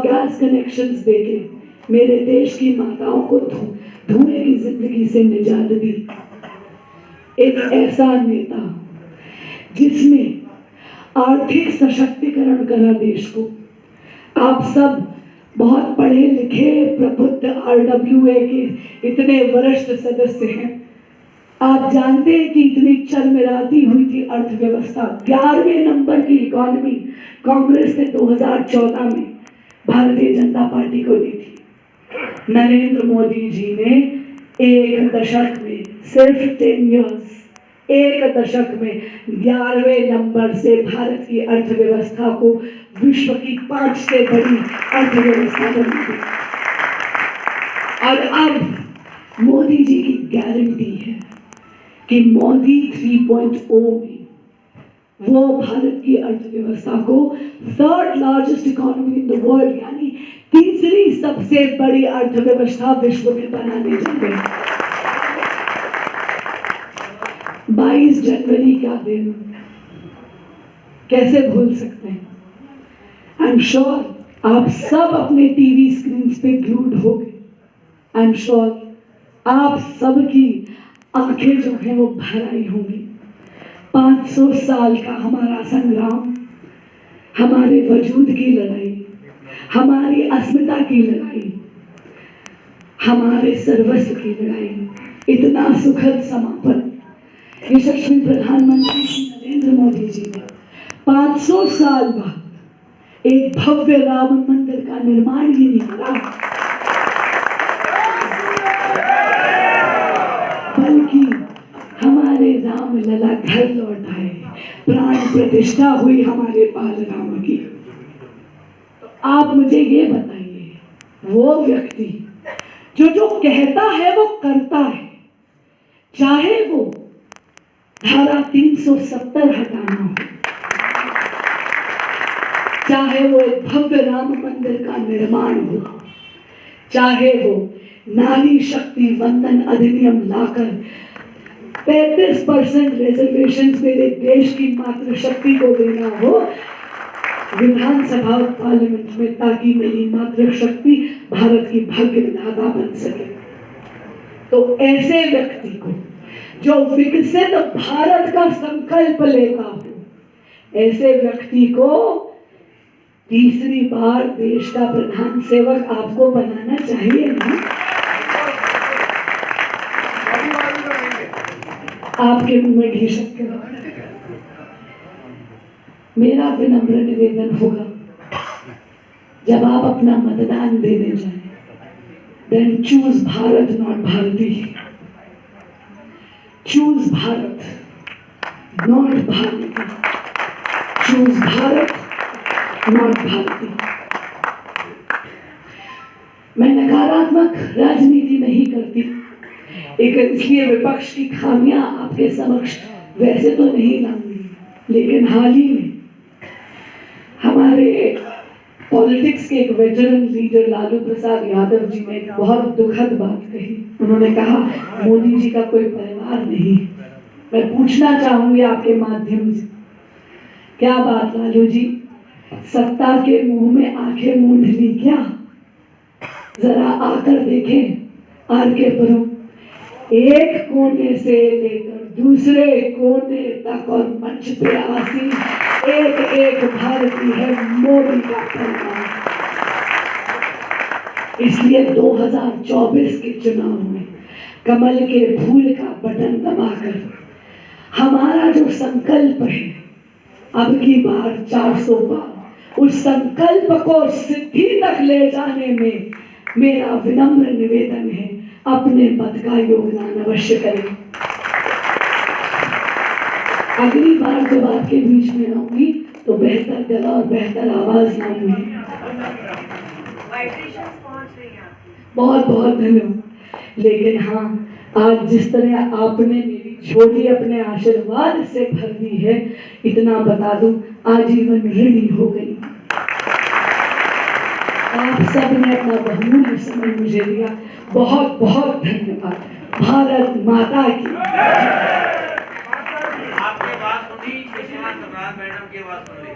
Gas connections देके मेरे देश की माताओं को धुएं की जिंदगी से निजात दी। एक ऐसा नेता जिसने आर्थिक सशक्तिकरण करा देश को। आप सब बहुत पढ़े लिखे प्रबुद्ध RWA के इतने वरिष्ठ सदस्य हैं। आप जानते हैं कि इतनी चरमराती हुई थी अर्थव्यवस्था। 11वें नंबर की इकोनॉमी कांग्रेस ने 2014 में भारतीय जनता पार्टी को दी थी। नरेंद्र मोदी जी ने एक दशक में, सिर्फ 10 इयर्स, एक दशक में 11वें नंबर से भारत की अर्थव्यवस्था को विश्व की 5 से बड़ी अर्थव्यवस्था बना दी। और अब मोदी जी की गारंटी है कि मोदी 3.0 में वो भारत की अर्थव्यवस्था को 3rd largest economy in the world, यानी तीसरी सबसे बड़ी अर्थव्यवस्था विश्व में बनाने जा रहे हैं। 22 जनवरी का दिन कैसे भूल सकते हैं? आई एम श्योर आप सब अपने टीवी स्क्रीन पे ग्लूड हो गए। आई एम श्योर आप सबकी आंखें जो हैं वो भर आई होंगी। 500 साल का हमारा संग्राम, हमारे वजूद की लड़ाई, हमारी अस्मिता की लड़ाई, हमारे सर्वस्व की लड़ाई, इतना सुखद समापन यशस्वी प्रधानमंत्री श्री नरेंद्र मोदी जी ने 500 साल बाद एक भव्य राम मंदिर का निर्माण ही नहीं करा, बल्कि हमारे राम लला घर लौट आए, प्राण प्रतिष्ठा हुई हमारे बाल राम की। तो आप मुझे ये बताइए, वो व्यक्ति जो कहता है वो करता है, चाहे वो धारा 370 हटाना हो, चाहे वो एक भव्य राम मंदिर का निर्माण हो, चाहे वो नारी शक्ति वंदन अधिनियम लाकर 35% रिजर्वेशन मेरे देश की मातृशक्ति को देना हो विधानसभा और पार्लियामेंट में, ताकि मेरी मातृशक्ति भारत की भाग्य विधाता बन सके। तो ऐसे व्यक्ति को जो विकसित भारत का संकल्प लेता हो, ऐसे व्यक्ति को तीसरी बार देश का प्रधान सेवक आपको बनाना चाहिए ना? आपके मुंह में घी शक्कर। मेरा विनम्र निवेदन होगा, जब आप अपना मतदान देने जाएं, then choose Bharat not Bharati. Choose Bharat not Bharati. Choose Bharat not Bharati. मैं नकारात्मक राजनीति नहीं करती, एक इसलिए विपक्ष की खामियां आपके समक्ष वैसे तो नहीं लाऊंगी, लेकिन हाल ही में हमारे पॉलिटिक्स के एक वेटरन लीडर लालू प्रसाद यादव जी ने एक बहुत दुखद बात कही। उन्होंने कहा मोदी जी का कोई परिवार नहीं। मैं पूछना चाहूंगी आपके माध्यम से, क्या बात लालू जी, सत्ता के मुंह में आंखें मूंद ली क्या? जरा आकर देखें आरके पुरम, एक कोने से लेकर दूसरे कोने तक और मंच पे आसीन एक एक भारतीय है मोदी का परिवार। इसलिए 2024 के चुनाव में कमल के फूल का बटन दबाकर हमारा जो संकल्प है, अब की बार 400 बार, उस संकल्प को सिद्धि तक ले जाने में मेरा विनम्र निवेदन है, अपने मत का योगदान अवश्य करें। अगली बार जब आपके बीच में आऊंगी तो बेहतर गला और बेहतर आवाज लाऊंगी। बहुत बहुत धन्यवाद। लेकिन हाँ, आज जिस तरह आपने मेरी झोली अपने आशीर्वाद से भर दी है, इतना बता दूं, आजीवन ऋणी हो गई। आप सब ने अपना बहुमूल्य समय मुझे दिया, बहुत बहुत धन्यवाद। भारत माता की। आपकी बात सुनी, मैडम की बात सुनी।